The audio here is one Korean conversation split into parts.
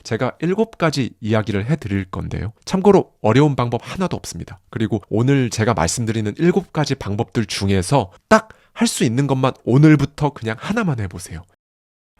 제가 7가지 이야기를 해드릴 건데요. 참고로 어려운 방법 하나도 없습니다. 그리고 오늘 제가 말씀드리는 7가지 방법들 중에서 딱 할 수 있는 것만 오늘부터 그냥 하나만 해보세요.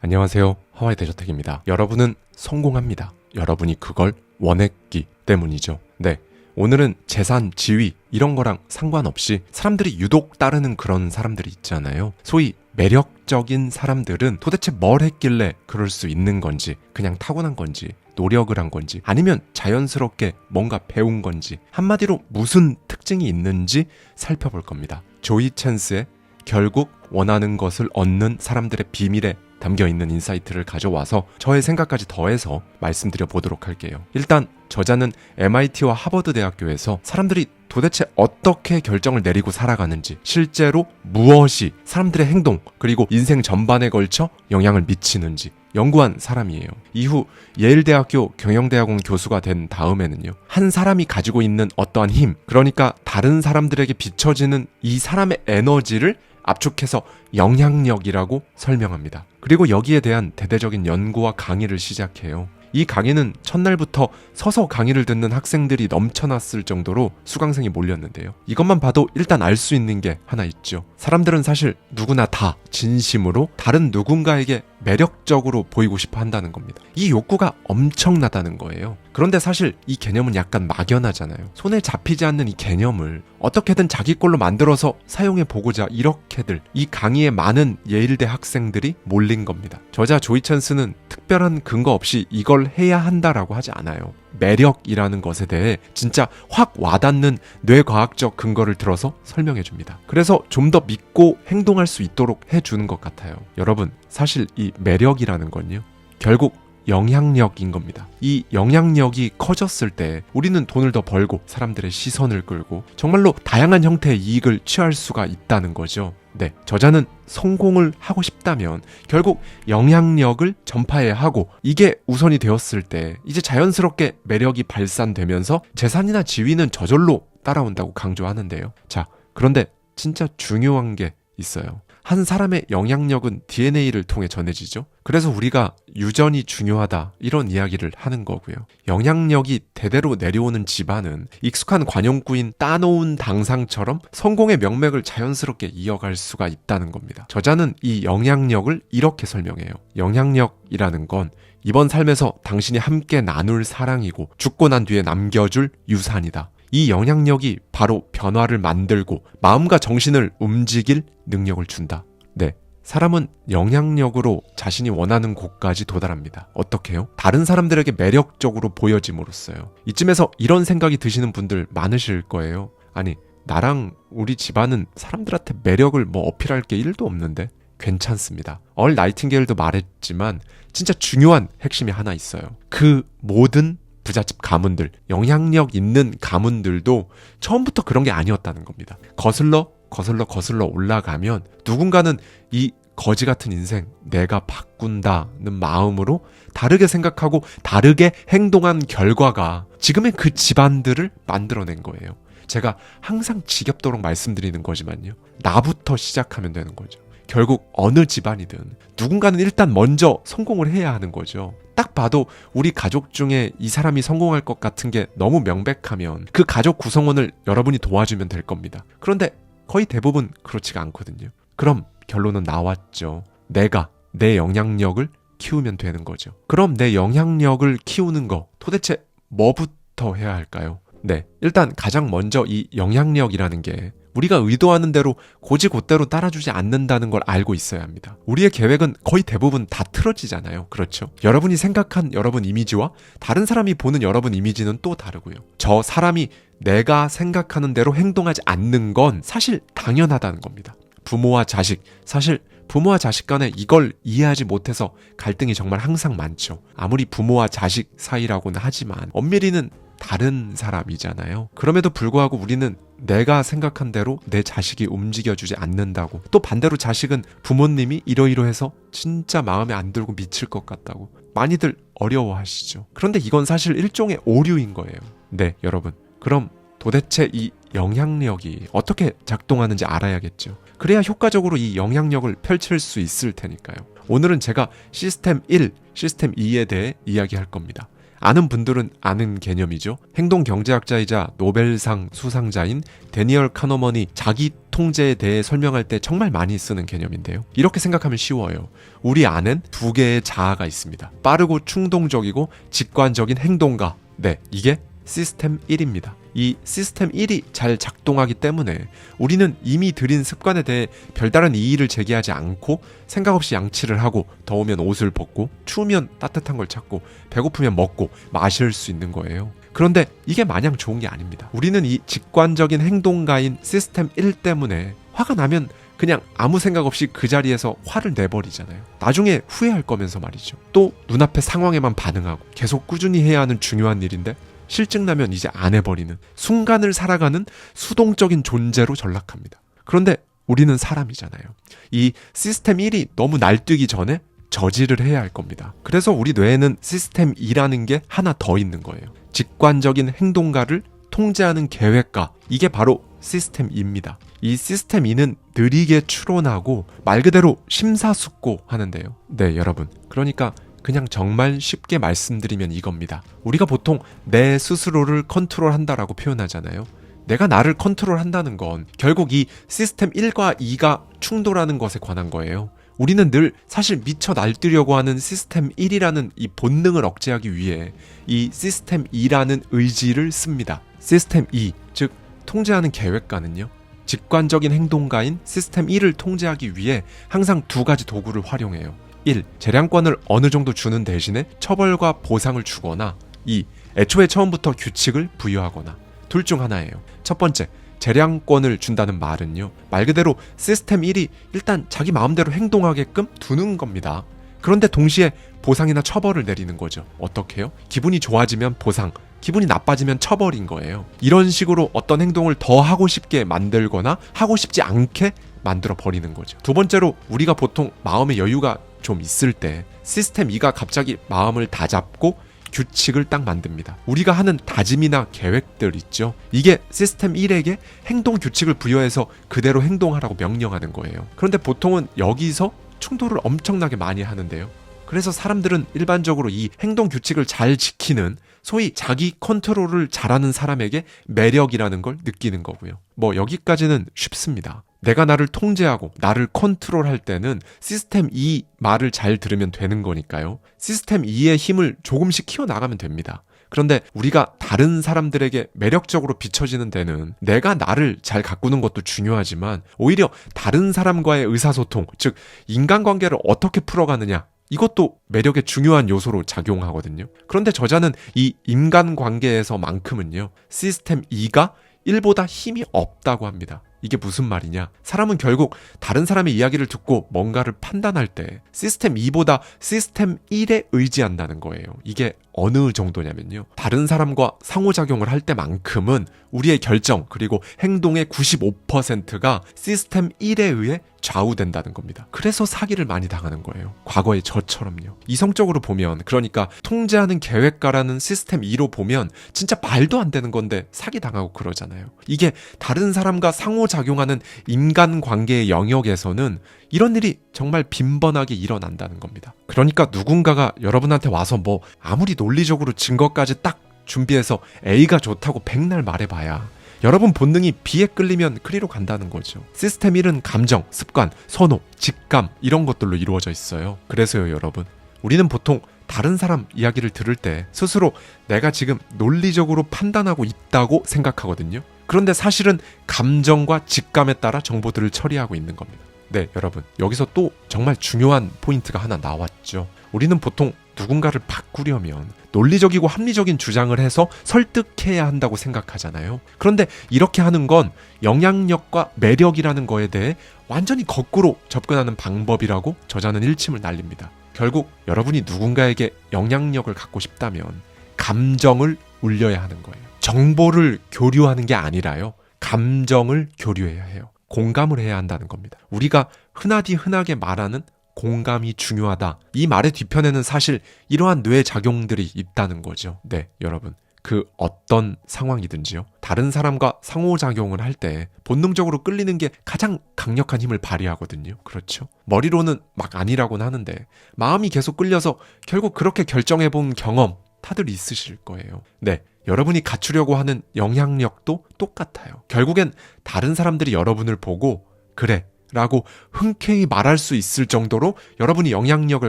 안녕하세요. 하와이 대저택입니다. 여러분은 성공합니다. 여러분이 그걸 원했기 때문이죠. 네. 오늘은 재산, 지위 이런 거랑 상관없이 사람들이 유독 따르는 그런 사람들이 있잖아요. 소위 매력적인 사람들은 도대체 뭘 했길래 그럴 수 있는 건지, 그냥 타고난 건지, 노력을 한 건지, 아니면 자연스럽게 뭔가 배운 건지, 한마디로 무슨 특징이 있는지 살펴볼 겁니다. 조이 챈스의 결국 원하는 것을 얻는 사람들의 비밀에 담겨있는 인사이트를 가져와서 저의 생각까지 더해서 말씀드려 보도록 할게요. 일단 저자는 MIT와 하버드 대학교에서 사람들이 도대체 어떻게 결정을 내리고 살아가는지, 실제로 무엇이 사람들의 행동 그리고 인생 전반에 걸쳐 영향을 미치는지 연구한 사람이에요. 이후 예일대학교 경영대학원 교수가 된 다음에는요, 한 사람이 가지고 있는 어떠한 힘, 그러니까 다른 사람들에게 비춰지는 이 사람의 에너지를 압축해서 영향력이라고 설명합니다. 그리고 여기에 대한 대대적인 연구와 강의를 시작해요. 이 강의는 첫날부터 서서 강의를 듣는 학생들이 넘쳐났을 정도로 수강생이 몰렸는데요. 이것만 봐도 일단 알 수 있는 게 하나 있죠. 사람들은 사실 누구나 다 진심으로 다른 누군가에게 매력적으로 보이고 싶어 한다는 겁니다. 이 욕구가 엄청나다는 거예요. 그런데 사실 이 개념은 약간 막연하잖아요. 손에 잡히지 않는 이 개념을 어떻게든 자기 걸로 만들어서 사용해 보고자 이렇게들 이 강의에 많은 예일대 학생들이 몰린 겁니다. 저자 조이 챈스는 특별한 근거 없이 이걸 해야 한다라고 하지 않아요. 매력이라는 것에 대해 진짜 확 와닿는 뇌과학적 근거를 들어서 설명해 줍니다. 그래서 좀 더 믿고 행동할 수 있도록 해주는 것 같아요. 여러분, 사실 이 매력이라는 건요, 결국 영향력인 겁니다. 이 영향력이 커졌을 때 우리는 돈을 더 벌고 사람들의 시선을 끌고 정말로 다양한 형태의 이익을 취할 수가 있다는 거죠. 네, 저자는 성공을 하고 싶다면 결국 영향력을 전파해야 하고, 이게 우선이 되었을 때 이제 자연스럽게 매력이 발산되면서 재산이나 지위는 저절로 따라온다고 강조하는데요. 자, 그런데 진짜 중요한 게 있어요. 한 사람의 영향력은 DNA를 통해 전해지죠. 그래서 우리가 유전이 중요하다 이런 이야기를 하는 거고요. 영향력이 대대로 내려오는 집안은 익숙한 관용구인 따놓은 당상처럼 성공의 명맥을 자연스럽게 이어갈 수가 있다는 겁니다. 저자는 이 영향력을 이렇게 설명해요. 영향력이라는 건 이번 삶에서 당신이 함께 나눌 사랑이고 죽고 난 뒤에 남겨줄 유산이다. 이 영향력이 바로 변화를 만들고 마음과 정신을 움직일 능력을 준다. 네, 사람은 영향력으로 자신이 원하는 곳까지 도달합니다. 어떻게 해요? 다른 사람들에게 매력적으로 보여짐으로써요. 이쯤에서 이런 생각이 드시는 분들 많으실 거예요. 아니, 나랑 우리 집안은 사람들한테 매력을 어필할 게 1도 없는데? 괜찮습니다. 얼 나이팅게일도 말했지만 진짜 중요한 핵심이 하나 있어요. 그 모든 부잣집 가문들, 영향력 있는 가문들도 처음부터 그런 게 아니었다는 겁니다. 거슬러 올라가면 누군가는 이 거지 같은 인생 내가 바꾼다는 마음으로 다르게 생각하고 다르게 행동한 결과가 지금의 그 집안들을 만들어낸 거예요. 제가 항상 지겹도록 말씀드리는 거지만요, 나부터 시작하면 되는 거죠. 결국 어느 집안이든 누군가는 일단 먼저 성공을 해야 하는 거죠. 딱 봐도 우리 가족 중에 이 사람이 성공할 것 같은 게 너무 명백하면 그 가족 구성원을 여러분이 도와주면 될 겁니다. 그런데 거의 대부분 그렇지가 않거든요. 그럼 결론은 나왔죠. 내가 내 영향력을 키우면 되는 거죠. 그럼 내 영향력을 키우는 거 도대체 뭐부터 해야 할까요? 네, 일단 가장 먼저 이 영향력이라는 게 우리가 의도하는 대로 곧이곧대로 따라주지 않는다는 걸 알고 있어야 합니다. 우리의 계획은 거의 대부분 다 틀어지잖아요. 그렇죠? 여러분이 생각한 여러분 이미지와 다른 사람이 보는 여러분 이미지는 또 다르고요. 저 사람이 내가 생각하는 대로 행동하지 않는 건 사실 당연하다는 겁니다. 부모와 자식, 사실 부모와 자식 간에 이걸 이해하지 못해서 갈등이 정말 항상 많죠. 아무리 부모와 자식 사이라고는 하지만 엄밀히는 다른 사람이잖아요. 그럼에도 불구하고 우리는 내가 생각한 대로 내 자식이 움직여주지 않는다고, 또 반대로 자식은 부모님이 이러이러해서 진짜 마음에 안 들고 미칠 것 같다고 많이들 어려워하시죠. 그런데 이건 사실 일종의 오류인 거예요. 네, 여러분. 그럼 도대체 이 영향력이 어떻게 작동하는지 알아야겠죠. 그래야 효과적으로 이 영향력을 펼칠 수 있을 테니까요. 오늘은 제가 시스템 1, 시스템 2에 대해 이야기할 겁니다. 아는 분들은 아는 개념이죠. 행동경제학자이자 노벨상 수상자인 데니얼 카너먼이 자기 통제에 대해 설명할 때 정말 많이 쓰는 개념인데요. 이렇게 생각하면 쉬워요. 우리 안엔 두 개의 자아가 있습니다. 빠르고 충동적이고 직관적인 행동가. 네, 이게 시스템 1입니다. 이 시스템 1이 잘 작동하기 때문에 우리는 이미 들인 습관에 대해 별다른 이의를 제기하지 않고 생각 없이 양치를 하고 더우면 옷을 벗고 추우면 따뜻한 걸 찾고 배고프면 먹고 마실 수 있는 거예요. 그런데 이게 마냥 좋은 게 아닙니다. 우리는 이 직관적인 행동가인 시스템 1 때문에 화가 나면 그냥 아무 생각 없이 그 자리에서 화를 내버리잖아요. 나중에 후회할 거면서 말이죠. 또 눈앞의 상황에만 반응하고 계속 꾸준히 해야 하는 중요한 일인데 실증나면 이제 안 해버리는, 순간을 살아가는 수동적인 존재로 전락합니다. 그런데 우리는 사람이잖아요. 이 시스템 1이 너무 날뛰기 전에 저지를 해야 할 겁니다. 그래서 우리 뇌에는 시스템 2라는 게 하나 더 있는 거예요. 직관적인 행동가를 통제하는 계획가. 이게 바로 시스템 2입니다. 이 시스템 2는 느리게 추론하고 말 그대로 심사숙고하는데요. 네, 여러분. 그러니까 그냥 정말 쉽게 말씀드리면 이겁니다. 우리가 보통 내 스스로를 컨트롤한다라고 표현하잖아요. 내가 나를 컨트롤한다는 건 결국 이 시스템 1과 2가 충돌하는 것에 관한 거예요. 우리는 늘 사실 미쳐 날뛰려고 하는 시스템 1이라는 이 본능을 억제하기 위해 이 시스템 2라는 의지를 씁니다. 시스템 2, 즉 통제하는 계획가는요. 직관적인 행동가인 시스템 1을 통제하기 위해 항상 두 가지 도구를 활용해요. 1. 재량권을 어느 정도 주는 대신에 처벌과 보상을 주거나 2. 애초에 처음부터 규칙을 부여하거나 둘 중 하나예요. 첫 번째, 재량권을 준다는 말은요. 말 그대로 시스템 1이 일단 자기 마음대로 행동하게끔 두는 겁니다. 그런데 동시에 보상이나 처벌을 내리는 거죠. 어떻게 해요? 기분이 좋아지면 보상, 기분이 나빠지면 처벌인 거예요. 이런 식으로 어떤 행동을 더 하고 싶게 만들거나 하고 싶지 않게 만들어 버리는 거죠. 두 번째로 우리가 보통 마음의 여유가 좀 있을 때 시스템 2가 갑자기 마음을 다잡고 규칙을 딱 만듭니다. 우리가 하는 다짐이나 계획들 있죠. 이게 시스템 1에게 행동 규칙을 부여해서 그대로 행동하라고 명령하는 거예요. 그런데 보통은 여기서 충돌을 엄청나게 많이 하는데요. 그래서 사람들은 일반적으로 이 행동 규칙을 잘 지키는 소위 자기 컨트롤을 잘하는 사람에게 매력이라는 걸 느끼는 거고요. 뭐 여기까지는 쉽습니다. 내가 나를 통제하고 나를 컨트롤할 때는 시스템 2 말을 잘 들으면 되는 거니까요. 시스템 2의 힘을 조금씩 키워나가면 됩니다. 그런데 우리가 다른 사람들에게 매력적으로 비춰지는 데는 내가 나를 잘 가꾸는 것도 중요하지만 오히려 다른 사람과의 의사소통, 즉 인간관계를 어떻게 풀어가느냐, 이것도 매력의 중요한 요소로 작용하거든요. 그런데 저자는 이 인간관계에서만큼은요, 시스템 2가 1보다 힘이 없다고 합니다. 이게 무슨 말이냐? 사람은 결국 다른 사람의 이야기를 듣고 뭔가를 판단할 때 시스템 2보다 시스템 1에 의지한다는 거예요. 이게 어느 정도냐면요. 다른 사람과 상호작용을 할 때만큼은 우리의 결정 그리고 행동의 95%가 시스템 1에 의해 좌우된다는 겁니다. 그래서 사기를 많이 당하는 거예요. 과거의 저처럼요. 이성적으로 보면, 그러니까 통제하는 계획가라는 시스템 2로 보면 진짜 말도 안 되는 건데 사기 당하고 그러잖아요. 이게 다른 사람과 상호작용하는 인간관계의 영역에서는 이런 일이 정말 빈번하게 일어난다는 겁니다. 그러니까 누군가가 여러분한테 와서 뭐 아무리 논리적으로 증거까지 딱 준비해서 A가 좋다고 백날 말해봐야 여러분 본능이 B에 끌리면 그리로 간다는 거죠. 시스템 1은 감정, 습관, 선호, 직감 이런 것들로 이루어져 있어요. 그래서요, 여러분, 우리는 보통 다른 사람 이야기를 들을 때 스스로 내가 지금 논리적으로 판단하고 있다고 생각하거든요. 그런데 사실은 감정과 직감에 따라 정보들을 처리하고 있는 겁니다. 네, 여러분, 여기서 또 정말 중요한 포인트가 하나 나왔죠. 우리는 보통 누군가를 바꾸려면 논리적이고 합리적인 주장을 해서 설득해야 한다고 생각하잖아요. 그런데 이렇게 하는 건 영향력과 매력이라는 거에 대해 완전히 거꾸로 접근하는 방법이라고 저자는 일침을 날립니다. 결국 여러분이 누군가에게 영향력을 갖고 싶다면 감정을 울려야 하는 거예요. 정보를 교류하는 게 아니라요, 감정을 교류해야 해요. 공감을 해야 한다는 겁니다. 우리가 흔하게 말하는 공감이 중요하다, 이 말의 뒤편에는 사실 이러한 뇌 작용들이 있다는 거죠. 네, 여러분, 그 어떤 상황이든지요. 다른 사람과 상호작용을 할 때 본능적으로 끌리는 게 가장 강력한 힘을 발휘하거든요. 그렇죠? 머리로는 막 아니라고는 하는데 마음이 계속 끌려서 결국 그렇게 결정해본 경험 다들 있으실 거예요. 네, 여러분이 갖추려고 하는 영향력도 똑같아요. 결국엔 다른 사람들이 여러분을 보고 그래 라고 흔쾌히 말할 수 있을 정도로 여러분이 영향력을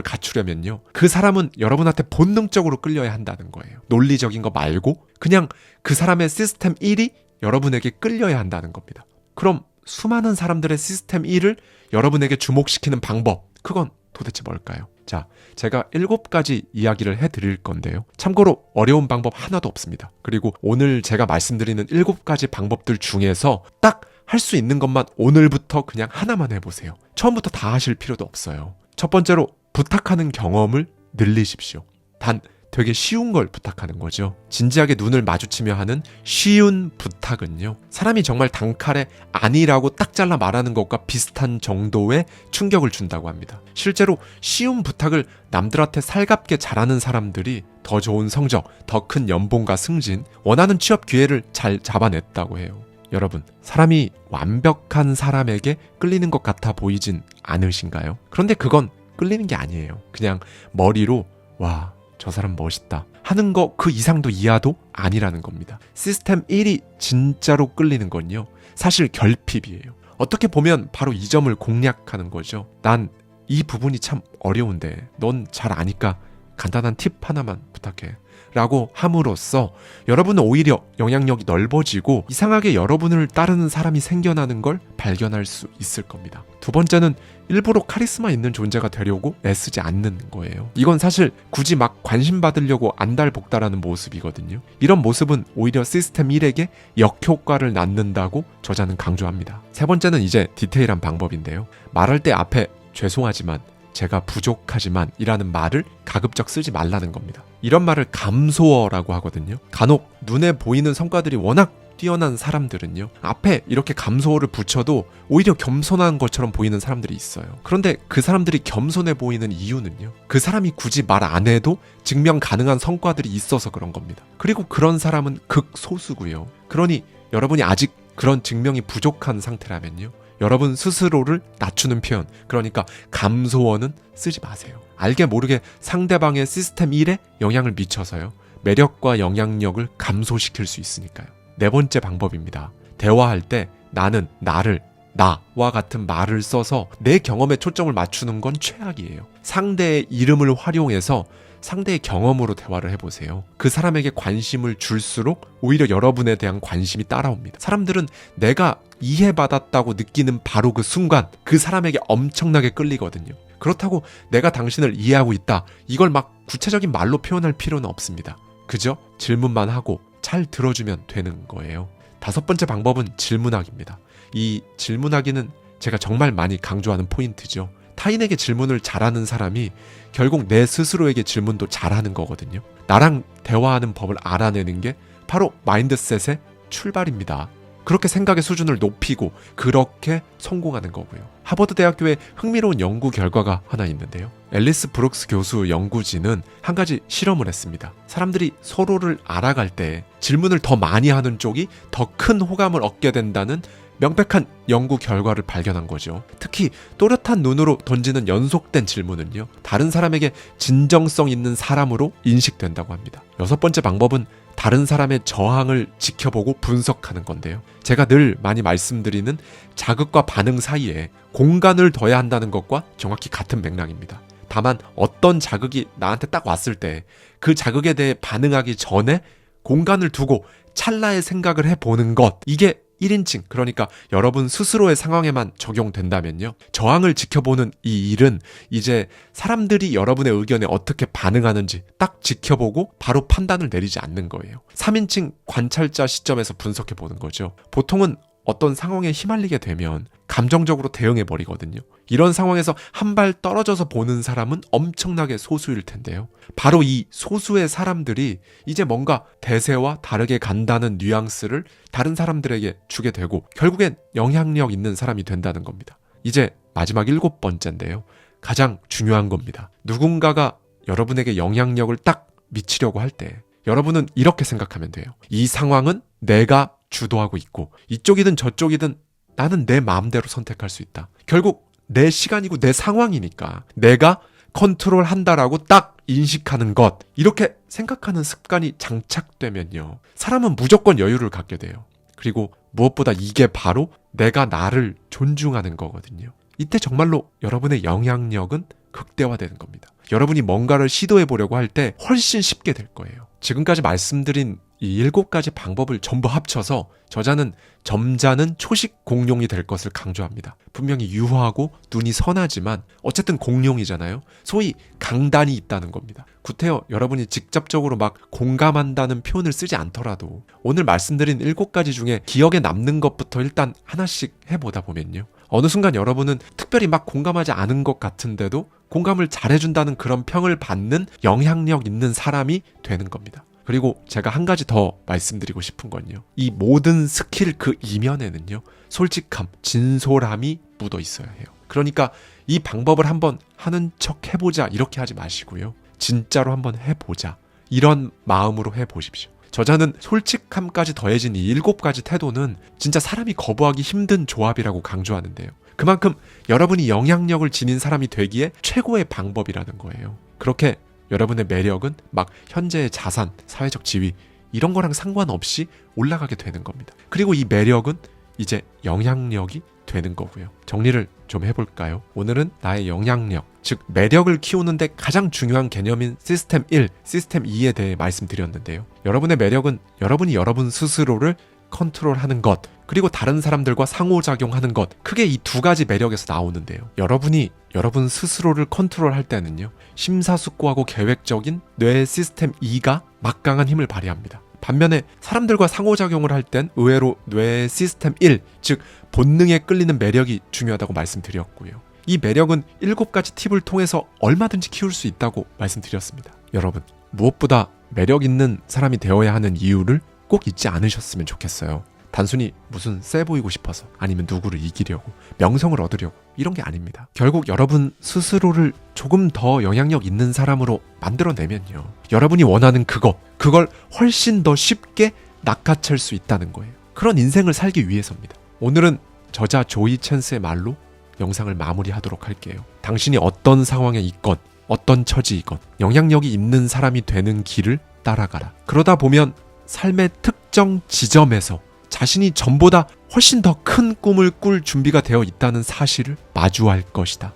갖추려면요, 그 사람은 여러분한테 본능적으로 끌려야 한다는 거예요. 논리적인 거 말고 그냥 그 사람의 시스템 1이 여러분에게 끌려야 한다는 겁니다. 그럼 수많은 사람들의 시스템 1을 여러분에게 주목시키는 방법, 그건 도대체 뭘까요? 자, 제가 7가지 이야기를 해드릴 건데요. 참고로 어려운 방법 하나도 없습니다. 그리고 오늘 제가 말씀드리는 7가지 방법들 중에서 딱 할 수 있는 것만 오늘부터 그냥 하나만 해보세요. 처음부터 다 하실 필요도 없어요. 첫 번째로 부탁하는 경험을 늘리십시오. 단 되게 쉬운 걸 부탁하는 거죠. 진지하게 눈을 마주치며 하는 쉬운 부탁은요, 사람이 정말 단칼에 아니라고 딱 잘라 말하는 것과 비슷한 정도의 충격을 준다고 합니다. 실제로 쉬운 부탁을 남들한테 살갑게 잘하는 사람들이 더 좋은 성적, 더 큰 연봉과 승진, 원하는 취업 기회를 잘 잡아냈다고 해요. 여러분, 사람이 완벽한 사람에게 끌리는 것 같아 보이진 않으신가요? 그런데 그건 끌리는 게 아니에요. 그냥 머리로 와, 저 사람 멋있다 하는 거 그 이상도 이하도 아니라는 겁니다. 시스템 1이 진짜로 끌리는 건요, 사실 결핍이에요. 어떻게 보면 바로 이 점을 공략하는 거죠. 난 이 부분이 참 어려운데 넌 잘 아니까 간단한 팁 하나만 부탁해 라고 함으로써 여러분은 오히려 영향력이 넓어지고 이상하게 여러분을 따르는 사람이 생겨나는 걸 발견할 수 있을 겁니다. 두 번째는 일부러 카리스마 있는 존재가 되려고 애쓰지 않는 거예요. 이건 사실 굳이 막 관심 받으려고 안달복달하는 모습이거든요. 이런 모습은 오히려 시스템 1에게 역효과를 낳는다고 저자는 강조합니다. 세 번째는 이제 디테일한 방법인데요. 말할 때 앞에 죄송하지만, 제가 부족하지만 이라는 말을 가급적 쓰지 말라는 겁니다. 이런 말을 감소어라고 하거든요. 간혹 눈에 보이는 성과들이 워낙 뛰어난 사람들은요, 앞에 이렇게 감소어를 붙여도 오히려 겸손한 것처럼 보이는 사람들이 있어요. 그런데 그 사람들이 겸손해 보이는 이유는요, 그 사람이 굳이 말 안 해도 증명 가능한 성과들이 있어서 그런 겁니다. 그리고 그런 사람은 극소수고요. 그러니 여러분이 아직 그런 증명이 부족한 상태라면요, 여러분 스스로를 낮추는 표현, 그러니까 감소어는 쓰지 마세요. 알게 모르게 상대방의 시스템 1에 영향을 미쳐서요, 매력과 영향력을 감소시킬 수 있으니까요. 네 번째 방법입니다. 대화할 때 나는, 나를, 나와 같은 말을 써서 내 경험에 초점을 맞추는 건 최악이에요. 상대의 이름을 활용해서 상대의 경험으로 대화를 해보세요. 그 사람에게 관심을 줄수록 오히려 여러분에 대한 관심이 따라옵니다. 사람들은 내가 이해받았다고 느끼는 바로 그 순간 그 사람에게 엄청나게 끌리거든요. 그렇다고 내가 당신을 이해하고 있다, 이걸 막 구체적인 말로 표현할 필요는 없습니다. 그저 질문만 하고 잘 들어주면 되는 거예요. 다섯 번째 방법은 질문하기입니다. 이 질문하기는 제가 정말 많이 강조하는 포인트죠. 타인에게 질문을 잘하는 사람이 결국 내 스스로에게 질문도 잘하는 거거든요. 나랑 대화하는 법을 알아내는 게 바로 마인드셋의 출발입니다. 그렇게 생각의 수준을 높이고 그렇게 성공하는 거고요. 하버드 대학교에 흥미로운 연구 결과가 하나 있는데요. 앨리스 브룩스 교수 연구진은 한 가지 실험을 했습니다. 사람들이 서로를 알아갈 때 질문을 더 많이 하는 쪽이 더 큰 호감을 얻게 된다는 명백한 연구 결과를 발견한 거죠. 특히 또렷한 눈으로 던지는 연속된 질문은요, 다른 사람에게 진정성 있는 사람으로 인식된다고 합니다. 여섯 번째 방법은 다른 사람의 저항을 지켜보고 분석하는 건데요. 제가 늘 많이 말씀드리는 자극과 반응 사이에 공간을 둬야 한다는 것과 정확히 같은 맥락입니다. 다만 어떤 자극이 나한테 딱 왔을 때 그 자극에 대해 반응하기 전에 공간을 두고 찰나의 생각을 해보는 것, 이게 1인칭, 그러니까 여러분 스스로의 상황에만 적용된다면요, 저항을 지켜보는 이 일은 이제 사람들이 여러분의 의견에 어떻게 반응하는지 딱 지켜보고 바로 판단을 내리지 않는 거예요. 3인칭 관찰자 시점에서 분석해보는 거죠. 보통은 어떤 상황에 휘말리게 되면 감정적으로 대응해버리거든요. 이런 상황에서 한 발 떨어져서 보는 사람은 엄청나게 소수일 텐데요. 바로 이 소수의 사람들이 이제 뭔가 대세와 다르게 간다는 뉘앙스를 다른 사람들에게 주게 되고 결국엔 영향력 있는 사람이 된다는 겁니다. 이제 마지막 7번째인데요. 가장 중요한 겁니다. 누군가가 여러분에게 영향력을 딱 미치려고 할 때 여러분은 이렇게 생각하면 돼요. 이 상황은 내가 주도하고 있고 이쪽이든 저쪽이든 나는 내 마음대로 선택할 수 있다. 결국 내 시간이고 내 상황이니까 내가 컨트롤한다라고 딱 인식하는 것, 이렇게 생각하는 습관이 장착되면요, 사람은 무조건 여유를 갖게 돼요. 그리고 무엇보다 이게 바로 내가 나를 존중하는 거거든요. 이때 정말로 여러분의 영향력은 극대화되는 겁니다. 여러분이 뭔가를 시도해 보려고 할 때 훨씬 쉽게 될 거예요. 지금까지 말씀드린 이 7가지 방법을 전부 합쳐서 저자는 점잖은 초식 공룡이 될 것을 강조합니다. 분명히 유하고 눈이 선하지만 어쨌든 공룡이잖아요. 소위 강단이 있다는 겁니다. 구태여 여러분이 직접적으로 막 공감한다는 표현을 쓰지 않더라도 오늘 말씀드린 7가지 중에 기억에 남는 것부터 일단 하나씩 해보다 보면요, 어느 순간 여러분은 특별히 막 공감하지 않은 것 같은데도 공감을 잘해준다는 그런 평을 받는 영향력 있는 사람이 되는 겁니다. 그리고 제가 한 가지 더 말씀드리고 싶은 건요, 이 모든 스킬 그 이면에는요, 솔직함, 진솔함이 묻어 있어야 해요. 그러니까 이 방법을 한번 하는 척 해보자 이렇게 하지 마시고요, 진짜로 한번 해보자 이런 마음으로 해보십시오. 저자는 솔직함까지 더해진 이 7가지 태도는 진짜 사람이 거부하기 힘든 조합이라고 강조하는데요, 그만큼 여러분이 영향력을 지닌 사람이 되기에 최고의 방법이라는 거예요. 그렇게 여러분의 매력은 막 현재의 자산, 사회적 지위 이런 거랑 상관없이 올라가게 되는 겁니다. 그리고 이 매력은 이제 영향력이 되는 거고요. 정리를 좀 해볼까요? 오늘은 나의 영향력, 즉 매력을 키우는데 가장 중요한 개념인 시스템 1, 시스템 2에 대해 말씀드렸는데요. 여러분의 매력은 여러분이 여러분 스스로를 컨트롤하는 것, 그리고 다른 사람들과 상호작용하는 것, 크게 이 2가지 매력에서 나오는데요. 여러분이 여러분 스스로를 컨트롤할 때는요, 심사숙고하고 계획적인 뇌의 시스템 2가 막강한 힘을 발휘합니다. 반면에 사람들과 상호작용을 할 땐 의외로 뇌의 시스템 1, 즉 본능에 끌리는 매력이 중요하다고 말씀드렸고요. 이 매력은 7가지 팁을 통해서 얼마든지 키울 수 있다고 말씀드렸습니다. 여러분, 무엇보다 매력 있는 사람이 되어야 하는 이유를 꼭 잊지 않으셨으면 좋겠어요. 단순히 무슨 세 보이고 싶어서, 아니면 누구를 이기려고, 명성을 얻으려고, 이런 게 아닙니다. 결국 여러분 스스로를 조금 더 영향력 있는 사람으로 만들어내면요, 여러분이 원하는 그걸 훨씬 더 쉽게 낚아챌 수 있다는 거예요. 그런 인생을 살기 위해서입니다. 오늘은 저자 조이 챈스의 말로 영상을 마무리하도록 할게요. 당신이 어떤 상황에 있건 어떤 처지이건 영향력이 있는 사람이 되는 길을 따라가라. 그러다 보면 삶의 특정 지점에서 자신이 전보다 훨씬 더 큰 꿈을 꿀 준비가 되어 있다는 사실을 마주할 것이다.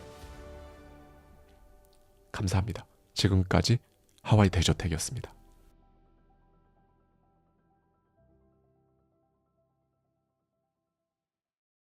감사합니다. 지금까지 하와이 대저택이었습니다.